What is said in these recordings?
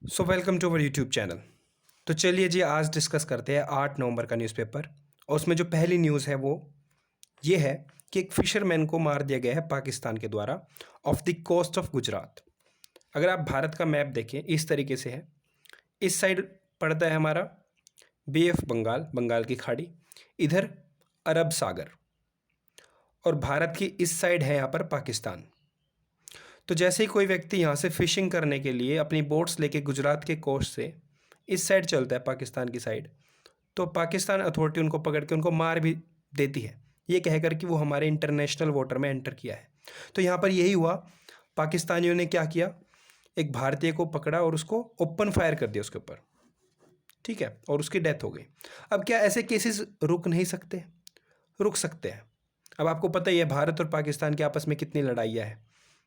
Welcome to our YouTube channel. तो चलिए जी, आज डिस्कस करते हैं 8 नवंबर का न्यूज़पेपर। और उसमें जो पहली न्यूज़ है वो ये है कि एक फिशरमैन को मार दिया गया है पाकिस्तान के द्वारा off the coast of Gujarat. अगर आप भारत का मैप देखें इस तरीके से है, इस साइड पड़ता है हमारा बे ऑफ बंगाल, बंगाल की खाड़ी, इधर अरब सागर, और भारत की इस साइड है यहाँ पर पाकिस्तान। तो जैसे ही कोई व्यक्ति यहाँ से फिशिंग करने के लिए अपनी बोट्स लेके गुजरात के कोस्ट से इस साइड चलता है पाकिस्तान की साइड, तो पाकिस्तान अथॉरिटी उनको पकड़ के उनको मार भी देती है, ये कहकर कि वो हमारे इंटरनेशनल वाटर में एंटर किया है। तो यहाँ पर यही हुआ, पाकिस्तानियों ने क्या किया, एक भारतीय को पकड़ा और उसको ओपन फायर कर दिया उसके ऊपर, ठीक है, और उसकी डेथ हो गई। अब क्या ऐसे केसेस रुक नहीं सकते? रुक सकते हैं। अब आपको पता ही है भारत और पाकिस्तान के आपस में कितनी लड़ाइयाँ हैं।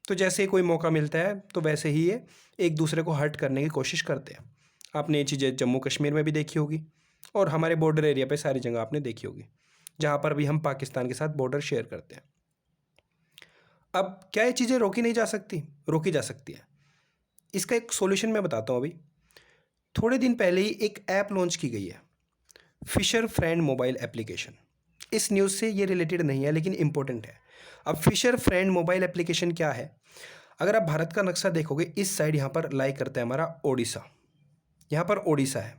तो जैसे ही कोई मौका मिलता है तो वैसे ही ये एक दूसरे को हर्ट करने की कोशिश करते हैं। आपने ये चीज़ें जम्मू कश्मीर में भी देखी होगी और हमारे बॉर्डर एरिया पे सारी जगह आपने देखी होगी, जहाँ पर भी हम पाकिस्तान के साथ बॉर्डर शेयर करते हैं। अब क्या ये चीज़ें रोकी नहीं जा सकती? रोकी जा सकती है। इसका एक सॉल्यूशन मैं बताता हूँ। अभी थोड़े दिन पहले ही एक ऐप लॉन्च की गई है, फिशर फ्रेंड मोबाइल एप्लीकेशन। इस न्यूज़ से ये रिलेटेड नहीं है लेकिन इंपॉर्टेंट है। अब फिशर फ्रेंड मोबाइल एप्लीकेशन क्या है? अगर आप भारत का नक्शा देखोगे, इस साइड यहाँ पर लाई करता है हमारा ओडिशा। यहाँ पर ओडिशा है।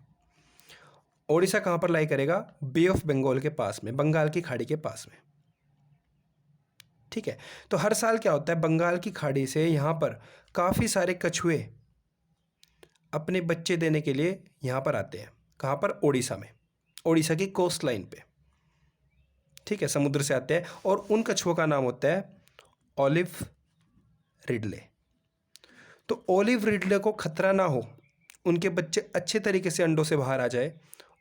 ओडिशा कहाँ पर लाई करेगा? बे ऑफ बंगाल के पास में, बंगाल की खाड़ी के पास में, ठीक है। तो हर साल क्या होता है, बंगाल की खाड़ी से यहाँ पर काफ़ी सारे कछुए अपने बच्चे देने के लिए यहाँ पर आते हैं। कहाँ पर? ओडिशा में, ओडिशा की कोस्ट लाइन पे, ठीक है, समुद्र से आते हैं। और उन कछुओं का नाम होता है ऑलिव रिडले। तो ऑलिव रिडले को खतरा ना हो, उनके बच्चे अच्छे तरीके से अंडों से बाहर आ जाए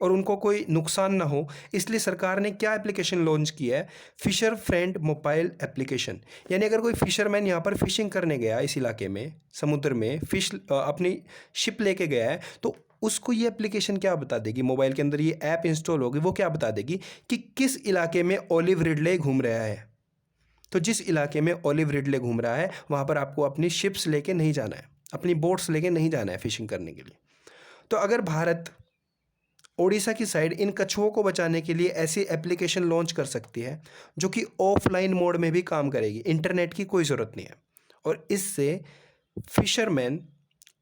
और उनको कोई नुकसान ना हो, इसलिए सरकार ने क्या एप्लीकेशन लॉन्च किया है? Fisher friend mobile application. यानी अगर कोई फिशरमैन यहाँ पर फिशिंग करने गया इस इलाके में, समुद्र में फिश अपनी शिप लेके गया है, तो उसको ये एप्लीकेशन क्या बता देगी? मोबाइल के अंदर ये ऐप इंस्टॉल होगी, वो क्या बता देगी कि किस इलाके में ऑलिव रिडले घूम रहा है। तो जिस इलाके में ऑलिव रिडले घूम रहा है वहाँ पर आपको अपनी शिप्स लेके नहीं जाना है, अपनी बोट्स लेके नहीं जाना है फिशिंग करने के लिए। तो अगर भारत ओडिशा की साइड इन कछुओं को बचाने के लिए ऐसी एप्लीकेशन लॉन्च कर सकती है जो कि ऑफलाइन मोड में भी काम करेगी, इंटरनेट की कोई ज़रूरत नहीं है, और इससे फिशरमैन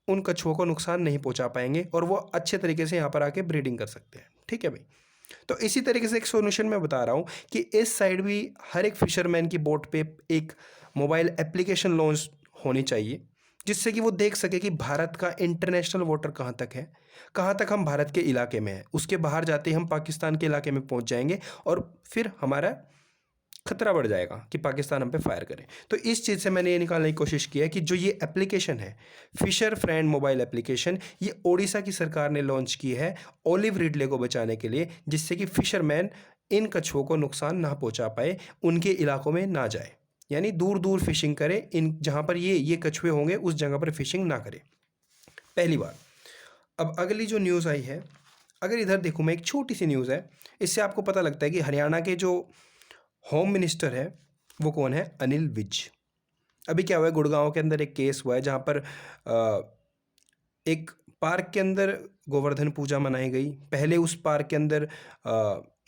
उन कछुओं को नुकसान नहीं पहुंचा पाएंगे और वो अच्छे तरीके से यहाँ पर आके ब्रीडिंग कर सकते हैं, ठीक है भाई। तो इसी तरीके से एक सॉल्यूशन मैं बता रहा हूँ कि इस साइड भी हर एक फिशरमैन की बोट पे एक मोबाइल एप्लीकेशन लॉन्च होनी चाहिए, जिससे कि वो देख सके कि भारत का इंटरनेशनल वाटर कहाँ तक है, कहाँ तक हम भारत के इलाके में हैं। उसके बाहर जाते ही हम पाकिस्तान के इलाके में पहुँच जाएंगे और फिर हमारा खतरा बढ़ जाएगा कि पाकिस्तान हम पे फायर करे। तो इस चीज़ से मैंने ये निकालने की कोशिश की है कि जो ये एप्लीकेशन है, फिशर फ्रेंड मोबाइल एप्लीकेशन, ये ओडिशा की सरकार ने लॉन्च की है ऑलिव रिडले को बचाने के लिए, जिससे कि फिशरमैन इन कछुओं को नुकसान ना पहुंचा पाए, उनके इलाकों में ना जाए, यानी दूर दूर फिशिंग करे, इन जहाँ पर ये कछुए होंगे उस जगह पर फिशिंग ना करे। पहली बात। अब अगली जो न्यूज़ आई है, अगर इधर देखूँ मैं, एक छोटी सी न्यूज़ है, इससे आपको पता लगता है कि हरियाणा के जो होम मिनिस्टर है वो कौन है? अनिल विज। अभी क्या हुआ है, गुड़गांव के अंदर एक केस हुआ है जहाँ पर एक पार्क के अंदर गोवर्धन पूजा मनाई गई। पहले उस पार्क के अंदर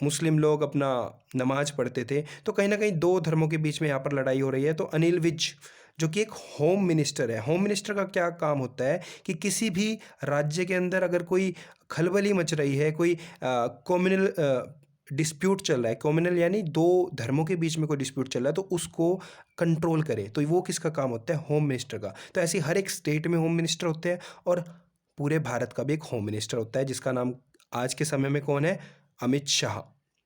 मुस्लिम लोग अपना नमाज पढ़ते थे, तो कहीं ना कहीं दो धर्मों के बीच में यहाँ पर लड़ाई हो रही है। तो अनिल विज जो कि एक होम मिनिस्टर है, होम मिनिस्टर का क्या काम होता है कि किसी भी राज्य के अंदर अगर कोई खलबली मच रही है, कोई कॉम्युनल डिस्प्यूट चल रहा है, कॉम्युनल यानी दो धर्मों के बीच में कोई डिस्प्यूट चल रहा है, तो उसको कंट्रोल करे, तो वो किसका काम होता है? होम मिनिस्टर का। तो ऐसे हर एक स्टेट में होम मिनिस्टर होते हैं और पूरे भारत का भी एक होम मिनिस्टर होता है, जिसका नाम आज के समय में कौन है? अमित शाह।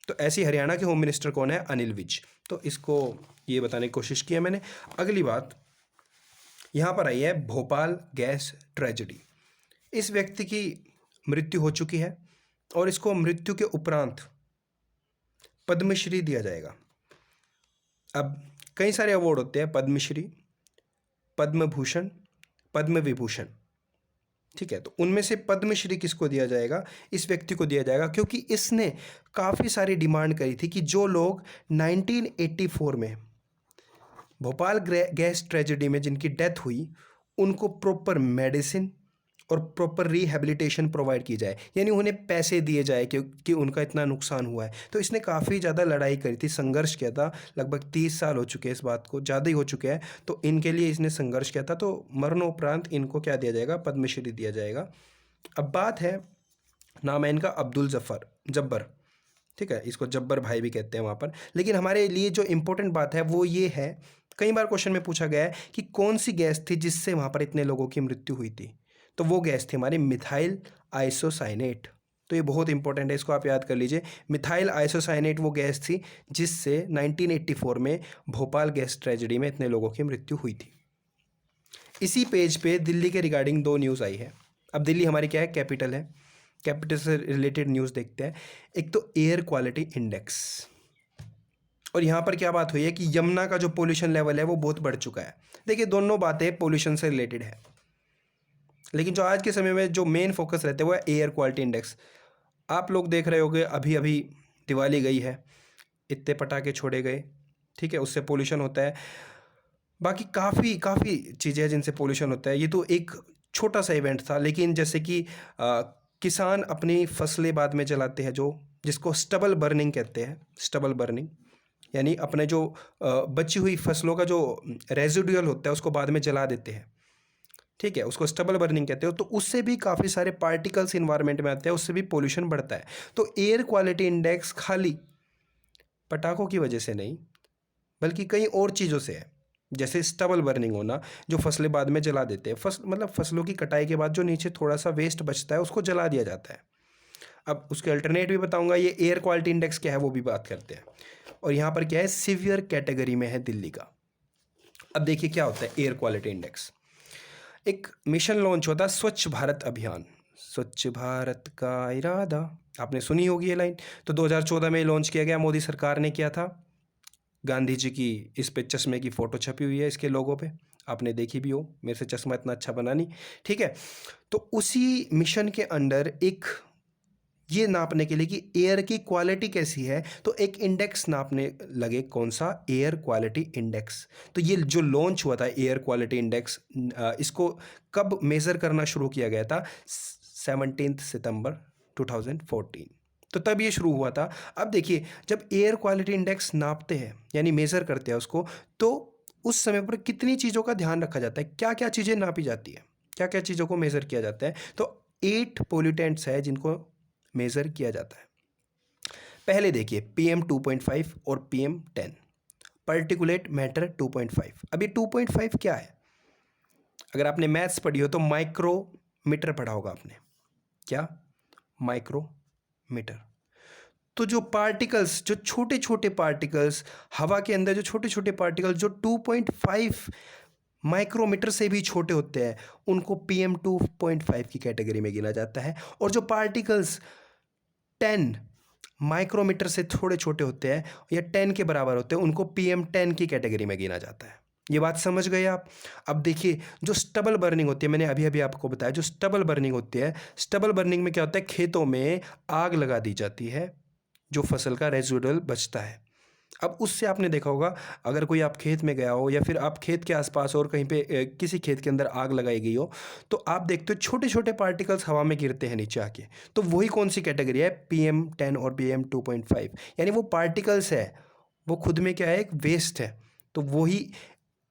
तो ऐसे हरियाणा के होम मिनिस्टर कौन है? अनिल विज। तो इसको ये बताने की कोशिश की है मैंने। अगली बात यहाँ पर आई है, भोपाल गैस ट्रेजेडी। इस व्यक्ति की मृत्यु हो चुकी है और इसको मृत्यु के उपरांत पद्मश्री दिया जाएगा। अब कई सारे अवार्ड होते हैं, पद्मश्री, पद्म भूषण, पद्म विभूषण, ठीक है। तो उनमें से पद्मश्री किसको दिया जाएगा? इस व्यक्ति को दिया जाएगा, क्योंकि इसने काफ़ी सारी डिमांड करी थी कि जो लोग 1984 में भोपाल गैस ट्रेजेडी में जिनकी डेथ हुई, उनको प्रॉपर मेडिसिन और प्रॉपर रिहेबिलिटेशन प्रोवाइड की जाए, यानी उन्हें पैसे दिए जाए क्योंकि उनका इतना नुकसान हुआ है। तो इसने काफ़ी ज़्यादा लड़ाई करी थी, संघर्ष किया था। लगभग 30 साल हो चुके हैं इस बात को, ज़्यादा ही हो चुके हैं। तो इनके लिए इसने संघर्ष किया था, तो मरणोपरांत इनको क्या दिया जाएगा, पद्मश्री दिया जाएगा। अब बात है, नाम है इनका अब्दुल जब्बर, ठीक है, इसको जब्बर भाई भी कहते हैं वहाँ पर। लेकिन हमारे लिए जो इम्पोर्टेंट बात है वो ये है, कई बार क्वेश्चन में पूछा गया है कि कौन सी गैस थी जिससे वहाँ पर इतने लोगों की मृत्यु हुई थी। तो वो गैस थी हमारी मिथाइल आइसोसाइनेट। तो ये बहुत इंपॉर्टेंट है, इसको आप याद कर लीजिए। मिथाइल आइसोसाइनेट वो गैस थी जिससे 1984 में भोपाल गैस ट्रेजेडी में इतने लोगों की मृत्यु हुई थी। इसी पेज पे दिल्ली के रिगार्डिंग 2 न्यूज़ आई है। अब दिल्ली हमारी क्या है, कैपिटल है। कैपिटल से रिलेटेड न्यूज़ देखते हैं। एक तो एयर क्वालिटी इंडेक्स, और यहाँ पर क्या बात हुई है कि यमुना का जो पोल्यूशन लेवल है वो बहुत बढ़ चुका है। देखिए दोनों बातें पोल्यूशन से रिलेटेड है, लेकिन जो आज के समय में जो मेन फोकस रहता है वो है एयर क्वालिटी इंडेक्स। आप लोग देख रहे होंगे, अभी अभी दिवाली गई है, इतने पटाखे छोड़े गए, ठीक है, उससे पोल्यूशन होता है। बाकी काफ़ी चीज़ें हैं जिनसे पोल्यूशन होता है। ये तो एक छोटा सा इवेंट था, लेकिन जैसे कि किसान अपनी फसलें बाद में जलाते हैं, जो जिसको स्टबल बर्निंग कहते हैं। स्टबल बर्निंग यानी अपने जो बची हुई फसलों का जो रेजिडुअल होता है उसको बाद में जला देते हैं, ठीक है, उसको स्टबल बर्निंग कहते हो। तो उससे भी काफ़ी सारे पार्टिकल्स इन्वायरमेंट में आते हैं, उससे भी पोल्यूशन बढ़ता है। तो एयर क्वालिटी इंडेक्स खाली पटाखों की वजह से नहीं, बल्कि कई और चीज़ों से है। जैसे स्टबल बर्निंग होना, जो फसलें बाद में जला देते हैं, मतलब फसलों की कटाई के बाद जो नीचे थोड़ा सा वेस्ट बचता है उसको जला दिया जाता है। अब उसके अल्टरनेट भी बताऊंगा। ये एयर क्वालिटी इंडेक्स क्या है वो भी बात करते हैं। और यहाँ पर क्या है, सीवियर कैटेगरी में है दिल्ली का। अब देखिए क्या होता है एयर क्वालिटी इंडेक्स। एक मिशन लॉन्च होता है, स्वच्छ भारत अभियान। स्वच्छ भारत का इरादा, आपने सुनी होगी ये लाइन। तो 2014 में लॉन्च किया गया, मोदी सरकार ने किया था। गांधी जी की इस पे चश्मे की फ़ोटो छपी हुई है इसके लोगों पे, आपने देखी भी हो। मेरे से चश्मा इतना अच्छा बना नहीं, ठीक है। तो उसी मिशन के अंडर एक ये नापने के लिए कि एयर की क्वालिटी कैसी है, तो एक इंडेक्स नापने लगे। कौन सा, एयर क्वालिटी इंडेक्स। तो ये जो लॉन्च हुआ था एयर क्वालिटी इंडेक्स, इसको कब मेज़र करना शुरू किया गया था, 17 सितंबर 2014। तो तब ये शुरू हुआ था। अब देखिए, जब एयर क्वालिटी इंडेक्स नापते हैं यानी मेज़र करते हैं उसको, तो उस समय पर कितनी चीज़ों का ध्यान रखा जाता है, क्या क्या चीज़ें नापी जाती है, क्या क्या चीज़ों को मेज़र किया जाता है। तो 8 पोल्यूटेंट्स है जिनको मेज़र किया जाता है। पहले देखिए PM 2.5 और PM 10, पर्टिकुलेट मैटर 2.5। अब ये 2.5 क्या है, अगर आपने मैथ्स पढ़ी हो तो माइक्रोमीटर पढ़ा होगा आपने। क्या, माइक्रोमीटर। तो जो पार्टिकल्स, जो छोटे छोटे पार्टिकल्स हवा के अंदर, जो छोटे छोटे पार्टिकल्स जो 2.5 माइक्रोमीटर से भी छोटे होते हैं, उनको PM 2.5 की कैटेगरी में गिना जाता है। और जो पार्टिकल्स 10 माइक्रोमीटर से थोड़े छोटे होते हैं या 10 के बराबर होते हैं, उनको PM 10 की कैटेगरी में गिना जाता है। ये बात समझ गए आप। अब देखिए, जो स्टबल बर्निंग होती है, मैंने अभी अभी आपको बताया, जो स्टबल बर्निंग होती है, स्टबल बर्निंग में क्या होता है, खेतों में आग लगा दी जाती है, जो फसल का रेजिडुअल बचता है। अब उससे आपने देखा होगा, अगर कोई आप खेत में गया हो या फिर आप खेत के आसपास और कहीं पे किसी खेत के अंदर आग लगाई गई हो, तो आप देखते हो छोटे छोटे पार्टिकल्स हवा में गिरते हैं नीचे आके। तो वही कौन सी कैटेगरी है, PM 10 और PM 2.5। यानी वो पार्टिकल्स है, वो खुद में क्या है, एक वेस्ट है। तो वही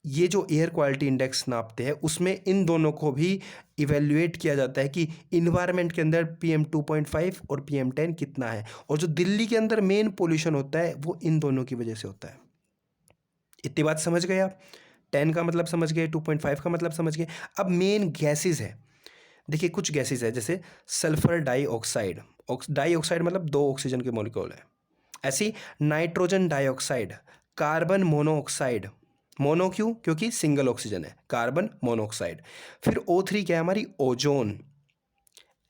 ये जो एयर क्वालिटी इंडेक्स नापते हैं, उसमें इन दोनों को भी इवेल्युएट किया जाता है कि इन्वायरमेंट के अंदर PM 2.5 और PM 10 कितना है। और जो दिल्ली के अंदर मेन पोल्यूशन होता है वो इन दोनों की वजह से होता है। इतनी बात समझ गए आप। 10 का मतलब समझ गए, 2.5 का मतलब समझ गए। अब मेन गैसेज है, देखिए कुछ गैसेज है, जैसे सल्फर डाइऑक्साइड। डाइऑक्साइड मतलब 2 ऑक्सीजन के मॉलिक्यूल है। ऐसी nitrogen dioxide, carbon monoxide. Mono क्यों, क्योंकि सिंगल ऑक्सीजन है, कार्बन मोनोऑक्साइड। फिर O3 क्या है हमारी, ओजोन।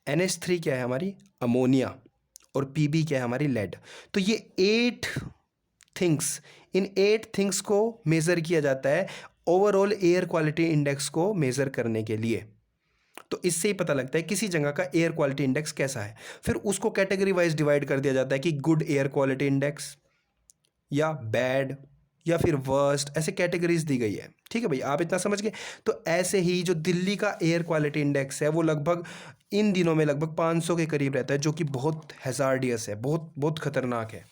NH3 क्या है हमारी, अमोनिया। और PB क्या है हमारी, लेड। तो ये 8 थिंग्स, इन 8 थिंग्स को मेज़र किया जाता है ओवरऑल एयर क्वालिटी इंडेक्स को मेज़र करने के लिए। तो इससे ही पता लगता है किसी जगह का एयर क्वालिटी इंडेक्स कैसा है। फिर उसको कैटेगरी वाइज डिवाइड कर दिया जाता है कि गुड एयर क्वालिटी इंडेक्स या बैड, या फिर वर्स्ट, ऐसे कैटेगरीज दी गई है। ठीक है भाई, आप इतना समझ गए। तो ऐसे ही जो दिल्ली का एयर क्वालिटी इंडेक्स है वो लगभग इन दिनों में लगभग 500 के करीब रहता है, जो कि बहुत हैजार्डियस है, बहुत बहुत खतरनाक है।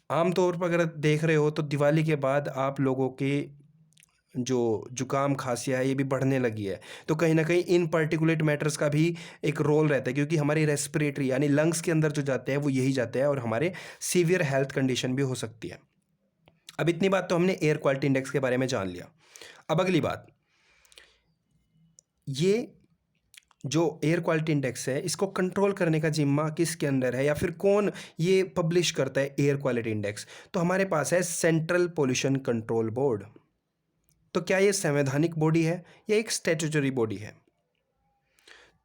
आमतौर पर अगर देख रहे हो तो दिवाली के बाद आप लोगों के जो जुकाम खांसी है ये भी बढ़ने लगी है। तो कहीं ना कहीं इन पर्टिकुलेट मैटर्स का भी एक रोल रहता है, क्योंकि हमारी रेस्पिरेटरी यानी लंग्स के अंदर जो जाते हैं वो यही जाते हैं, और हमारे सीवियर हेल्थ कंडीशन भी हो सकती है। अब इतनी बात तो हमने एयर क्वालिटी इंडेक्स के बारे में जान लिया। अब अगली बात, ये जो एयर क्वालिटी इंडेक्स है इसको कंट्रोल करने का जिम्मा किसके अंदर है, या फिर कौन ये पब्लिश करता है एयर क्वालिटी इंडेक्स? तो हमारे पास है सेंट्रल पोल्यूशन कंट्रोल बोर्ड। तो क्या ये संवैधानिक बॉडी है या एक स्टैट्यूटरी बॉडी है?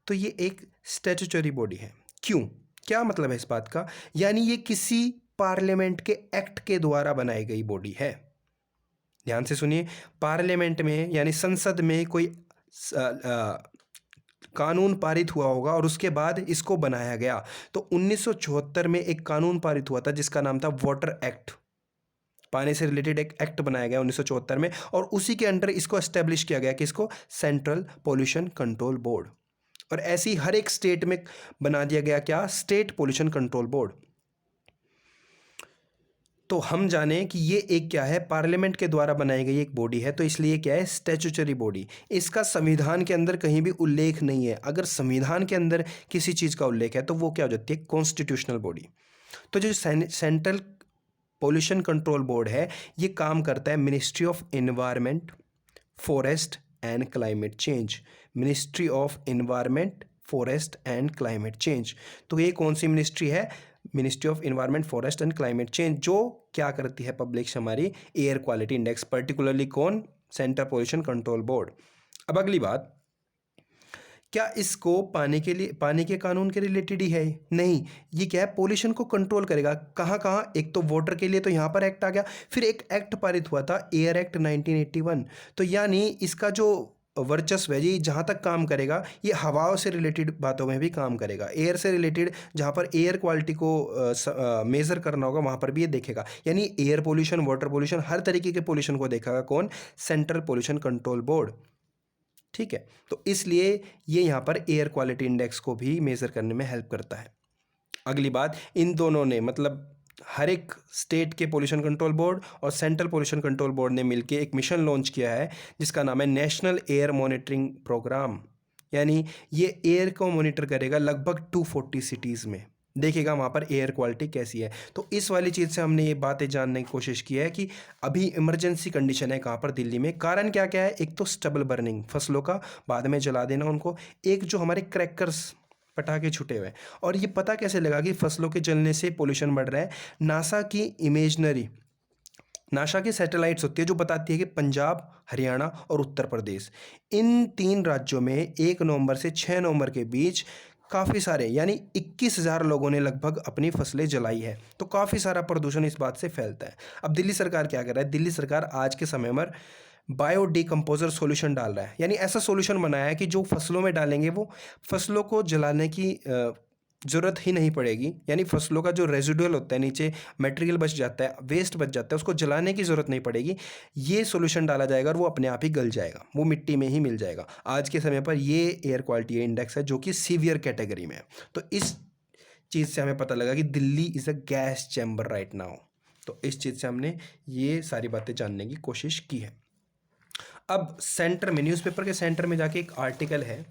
तो ये एक स्टैट्यूटरी बॉडी है। क्यों, क्या मतलब है इस बात का? यानी ये किसी पार्लियामेंट के एक्ट के द्वारा बनाई गई बॉडी है। ध्यान से सुनिए, पार्लियामेंट में यानी संसद में कोई कानून पारित हुआ होगा और उसके बाद इसको बनाया गया। तो 1974 में एक कानून पारित हुआ था जिसका नाम था वाटर एक्ट। पानी से रिलेटेड एक एक्ट बनाया गया 1974 में, और उसी के अंडर इसको एस्टेब्लिश किया गया कि इसको सेंट्रल पोल्यूशन कंट्रोल बोर्ड। और ऐसे ही हर एक स्टेट में बना दिया गया क्या, स्टेट पोल्यूशन कंट्रोल बोर्ड। तो हम जाने कि ये एक क्या है, पार्लियामेंट के द्वारा बनाई गई एक बॉडी है, तो इसलिए क्या है, स्टैट्यूटरी बॉडी। इसका संविधान के अंदर कहीं भी उल्लेख नहीं है। अगर संविधान के अंदर किसी चीज़ का उल्लेख है तो वो क्या हो जाती है, कॉन्स्टिट्यूशनल बॉडी। तो जो सेंट्रल पोल्यूशन कंट्रोल बोर्ड है ये काम करता है ministry of environment, forest and climate change. Ministry of environment, forest and climate change. तो ये कौन सी मिनिस्ट्री है, ministry of environment, forest and climate change, जो क्या करती है, पब्लिश हमारी एयर क्वालिटी इंडेक्स, पर्टिकुलरली कौन, सेंट्रल पोल्यूशन कंट्रोल बोर्ड। अब अगली बात, क्या इसको पानी के लिए, पानी के कानून के रिलेटेड ही है? नहीं, ये क्या है, पोल्यूशन को कंट्रोल करेगा। कहाँ कहाँ, एक तो वाटर के लिए तो यहाँ पर एक्ट आ गया, फिर एक एक्ट पारित हुआ था एयर एक्ट 1981। तो यानी इसका जो वर्चस्व है ये जहाँ तक काम करेगा, ये हवाओं से रिलेटेड बातों में भी काम करेगा। एयर से रिलेटेड जहाँ पर एयर क्वालिटी को मेज़र करना होगा वहाँ पर भी ये देखेगा। यानी एयर पोल्यूशन, वाटर पोल्यूशन, हर तरीके के पोल्यूशन को देखेगा कौन, सेंट्रल पोल्यूशन कंट्रोल बोर्ड। ठीक है, तो इसलिए ये यहाँ पर एयर क्वालिटी इंडेक्स को भी मेज़र करने में हेल्प करता है। अगली बात, इन दोनों ने मतलब हर एक स्टेट के पोल्यूशन कंट्रोल बोर्ड और सेंट्रल पोल्यूशन कंट्रोल बोर्ड ने मिलकर एक मिशन लॉन्च किया है जिसका नाम है नेशनल एयर मॉनिटरिंग प्रोग्राम। यानी ये एयर को मॉनिटर करेगा लगभग 240 सिटीज़ में, देखेगा वहाँ पर एयर क्वालिटी कैसी है। तो इस वाली चीज़ से हमने ये बातें जानने की कोशिश की है कि अभी इमरजेंसी कंडीशन है कहाँ पर, दिल्ली में। कारण क्या क्या है, एक तो स्टबल बर्निंग, फसलों का बाद में जला देना उनको, एक जो हमारे क्रैकर्स, पटाखे छुटे हुए हैं। और ये पता कैसे लगा कि फसलों के जलने से पोल्यूशन बढ़ रहा है? नासा की इमेजनरी, नासा की सैटेलाइट्स होती है जो बताती है कि पंजाब, हरियाणा और उत्तर प्रदेश, इन 3 राज्यों में 1 नवंबर से 6 नवंबर के बीच काफ़ी सारे यानी 21,000 लोगों ने लगभग अपनी फसलें जलाई है। तो काफ़ी सारा प्रदूषण इस बात से फैलता है। अब दिल्ली सरकार क्या कर रहा है, दिल्ली सरकार आज के समय में बायो डिकम्पोजर सॉल्यूशन डाल रहा है। यानी ऐसा सॉल्यूशन बनाया है कि जो फसलों में डालेंगे वो फसलों को जलाने की ज़रूरत ही नहीं पड़ेगी। यानी फसलों का जो रेजिडुअल होता है, नीचे मटेरियल बच जाता है, वेस्ट बच जाता है, उसको जलाने की ज़रूरत नहीं पड़ेगी। ये सॉल्यूशन डाला जाएगा और वो अपने आप ही गल जाएगा, वो मिट्टी में ही मिल जाएगा। आज के समय पर ये एयर क्वालिटी इंडेक्स है जो कि सीवियर कैटेगरी में है। तो इस चीज़ से हमें पता लगा कि Delhi is a gas chamber right now. तो इस चीज़ से हमने ये सारी बातें जानने की कोशिश की है। अब सेंटर में, न्यूज़पेपर के सेंटर में जाके एक आर्टिकल है,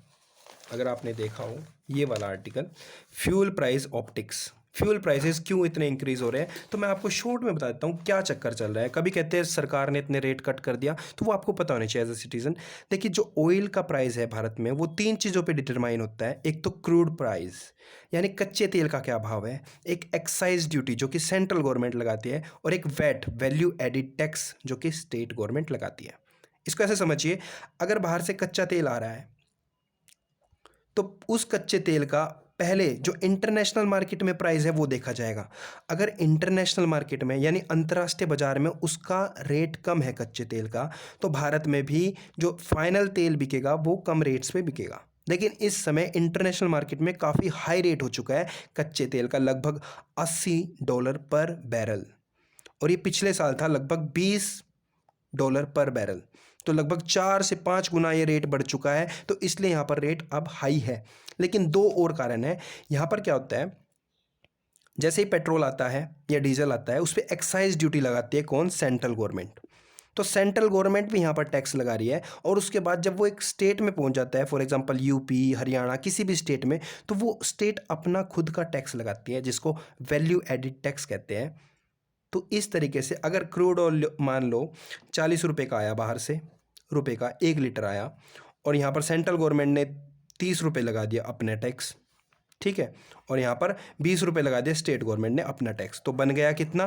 अगर आपने देखा हो ये वाला article, fuel price optics, fuel prices क्यों इतने इंक्रीज हो रहे हैं। तो मैं आपको शॉर्ट में बता देता हूँ क्या चक्कर चल रहा है। कभी कहते हैं सरकार ने इतने रेट कट कर दिया, तो वो आपको पता होना चाहिए एज ए सिटीजन। देखिए, जो ऑयल का प्राइस है भारत में वो 3 चीज़ों पे डिटरमाइन होता है। एक तो क्रूड प्राइस यानी कच्चे तेल का क्या भाव है, एक एक्साइज ड्यूटी जो कि सेंट्रल गवर्नमेंट लगाती है, और एक वैट, वैल्यू एडिड टैक्स, जो कि स्टेट गवर्नमेंट लगाती है। इसको ऐसे समझिए, अगर बाहर से कच्चा तेल आ रहा है तो उस कच्चे तेल का पहले जो इंटरनेशनल मार्केट में प्राइस है वो देखा जाएगा। अगर इंटरनेशनल मार्केट में यानी अंतर्राष्ट्रीय बाजार में उसका रेट कम है कच्चे तेल का, तो भारत में भी जो फाइनल तेल बिकेगा वो कम रेट्स पे बिकेगा। लेकिन इस समय इंटरनेशनल मार्केट में काफ़ी हाई रेट हो चुका है कच्चे तेल का, लगभग $80 पर बैरल। और ये पिछले साल था लगभग $20 पर बैरल। तो लगभग 4 से 5 गुना ये रेट बढ़ चुका है, तो इसलिए यहाँ पर रेट अब हाई है। लेकिन दो और कारण है। यहाँ पर क्या होता है, जैसे ही पेट्रोल आता है या डीजल आता है उस पर एक्साइज ड्यूटी लगाती है कौन? Central government. तो सेंट्रल गवर्नमेंट भी यहाँ पर टैक्स लगा रही है, और उसके बाद जब वो एक स्टेट में पहुँच जाता है, फॉर एग्जांपल यूपी, हरियाणा, किसी भी स्टेट में, तो वो स्टेट अपना खुद का टैक्स लगाती है, जिसको वैल्यू एडिड टैक्स कहते हैं। तो इस तरीके से अगर क्रूड ऑयल मान लो 40 रुपये का आया, बाहर से रुपये का 1 लीटर आया, और यहाँ पर सेंट्रल गवर्नमेंट ने 30 रुपये लगा दिया अपना टैक्स, ठीक है, और यहाँ पर 20 रुपये लगा दिया स्टेट गवर्नमेंट ने अपना टैक्स, तो बन गया कितना?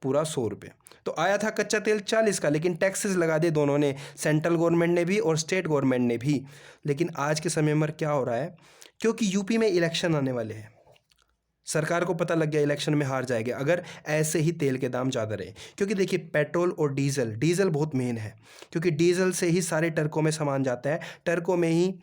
पूरा 100 रुपये। तो आया था कच्चा तेल 40 का, लेकिन टैक्सेस लगा दिए दोनों ने, सेंट्रल गवर्नमेंट ने भी और स्टेट गवर्नमेंट ने भी। लेकिन आज के समय में क्या हो रहा है, क्योंकि यूपी में इलेक्शन आने वाले हैं, सरकार को पता लग गया इलेक्शन में हार जाएगा अगर ऐसे ही तेल के दाम ज़्यादा रहे। क्योंकि देखिए पेट्रोल और डीजल बहुत मेन है, क्योंकि डीजल से ही सारे ट्रकों में सामान जाता है, ट्रकों में ही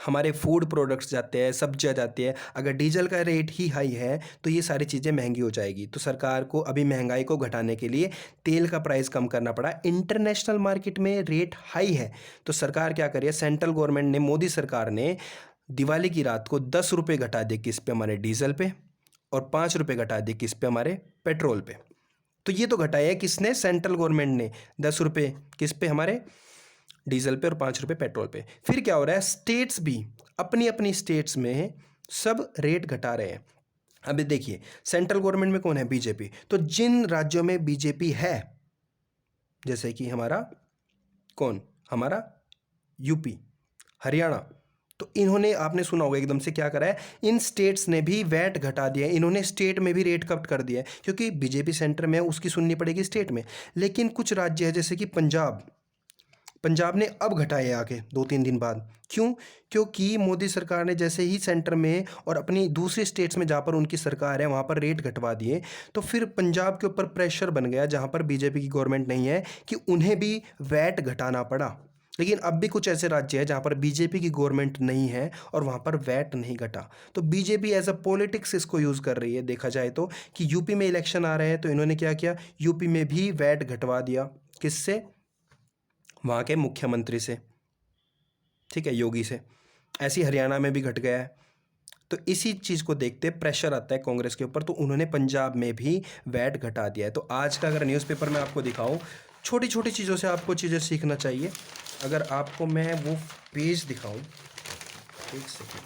हमारे फूड प्रोडक्ट्स जाते हैं, सब्जियां जाती है। अगर डीजल का रेट ही हाई है तो ये सारी चीज़ें महंगी हो जाएगी। तो सरकार को अभी महंगाई को घटाने के लिए तेल का प्राइस कम करना पड़ा। इंटरनेशनल मार्केट में रेट हाई है, तो सरकार क्या करिए, सेंट्रल गवर्नमेंट ने, मोदी सरकार ने दिवाली की रात को 10 रुपये घटा दिए किस पे? हमारे डीजल पे, और 5 रुपये घटा दिए किस पे? हमारे पेट्रोल पे। तो ये तो घटाया है किसने? सेंट्रल गवर्नमेंट ने। 10 रुपये किस पे? हमारे डीजल पे, और 5 रुपये पेट्रोल पे। फिर क्या हो रहा है, स्टेट्स भी अपनी अपनी स्टेट्स में सब रेट घटा रहे हैं। अभी देखिए सेंट्रल गवर्नमेंट में कौन है? बीजेपी। तो जिन राज्यों में बीजेपी है, जैसे कि हमारा कौन? हमारा यूपी, हरियाणा, तो इन्होंने, आपने सुना होगा एकदम से क्या करा है, इन स्टेट्स ने भी वैट घटा दिया है, इन्होंने स्टेट में भी रेट कट कर दिया है, क्योंकि बीजेपी सेंटर में है, उसकी सुननी पड़ेगी स्टेट में। लेकिन कुछ राज्य है जैसे कि पंजाब ने अब घटाए आके 2-3 दिन बाद। क्यों? क्योंकि मोदी सरकार ने जैसे ही सेंटर में और अपनी दूसरी स्टेट्स में जहाँ पर उनकी सरकार है वहाँ पर रेट घटवा दिए, तो फिर पंजाब के ऊपर प्रेशर बन गया, जहाँ पर बीजेपी की गवर्नमेंट नहीं है, कि उन्हें भी वैट घटाना पड़ा। लेकिन अब भी कुछ ऐसे राज्य हैं जहाँ पर बीजेपी की गवर्नमेंट नहीं है और वहाँ पर वैट नहीं घटा। तो बीजेपी एज अ पॉलिटिक्स इसको यूज़ कर रही है, देखा जाए तो, कि यूपी में इलेक्शन आ रहे हैं तो इन्होंने क्या किया, यूपी में भी वैट घटवा दिया। किससे? वहाँ के मुख्यमंत्री से, ठीक है, योगी से। ऐसी हरियाणा में भी घट गया है। तो इसी चीज़ को देखते प्रेशर आता है कांग्रेस के ऊपर, तो उन्होंने पंजाब में भी वैट घटा दिया है। तो आज का अगर न्यूज़पेपर मैं आपको दिखाऊं, छोटी छोटी चीज़ों से आपको चीज़ें सीखना चाहिए। अगर आपको मैं वो पेज दिखाऊं, एक सेकेंड,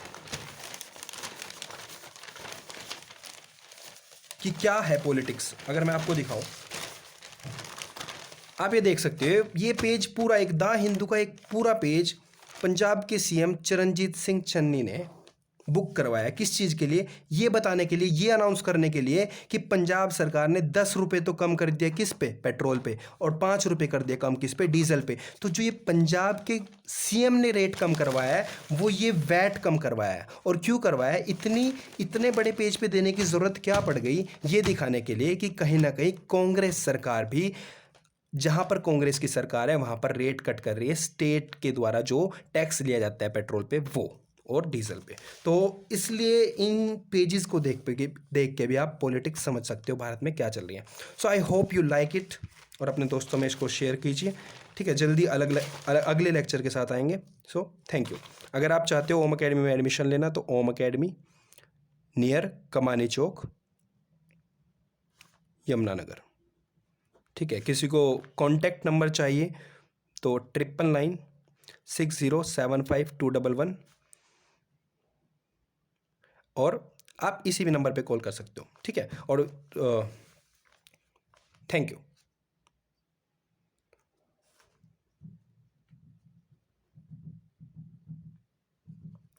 कि क्या है पॉलिटिक्स, अगर मैं आपको दिखाऊं, आप ये देख सकते हो, ये पेज पूरा एक द हिंदू का एक पूरा पेज पंजाब के सीएम चरणजीत सिंह चन्नी ने बुक करवाया। किस चीज़ के लिए? ये बताने के लिए, ये अनाउंस करने के लिए कि पंजाब सरकार ने 10 रुपये तो कम कर दिया किस पे? पेट्रोल पे, और 5 रुपये कर दिया कम किस पे? डीजल पे। तो जो ये पंजाब के सीएम ने रेट कम करवाया है, वो ये वैट कम करवाया है। और क्यों करवाया है? इतने बड़े पेज पे देने की ज़रूरत क्या पड़ गई? ये दिखाने के लिए कि कहीं ना कहीं कांग्रेस सरकार भी, जहां पर कांग्रेस की सरकार है वहां पर रेट कट कर रही है, स्टेट के द्वारा जो टैक्स लिया जाता है पेट्रोल पे वो, और डीजल पे। तो इसलिए इन पेजेस को देख के भी आप पॉलिटिक्स समझ सकते हो भारत में क्या चल रही है। So I hope you like it, और अपने दोस्तों में इसको शेयर कीजिए, ठीक है। जल्दी अगले लेक्चर के साथ आएंगे। So thank you. अगर आप चाहते हो ओम अकेडमी में एडमिशन लेना, तो ओम अकेडमी, नियर कमानी चौक, यमुनानगर, ठीक है। किसी को कॉन्टैक्ट नंबर चाहिए तो 9996075211, और आप इसी भी नंबर पे कॉल कर सकते हो, ठीक है। और थैंक यू।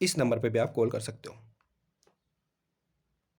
इस नंबर पे भी आप कॉल कर सकते हो।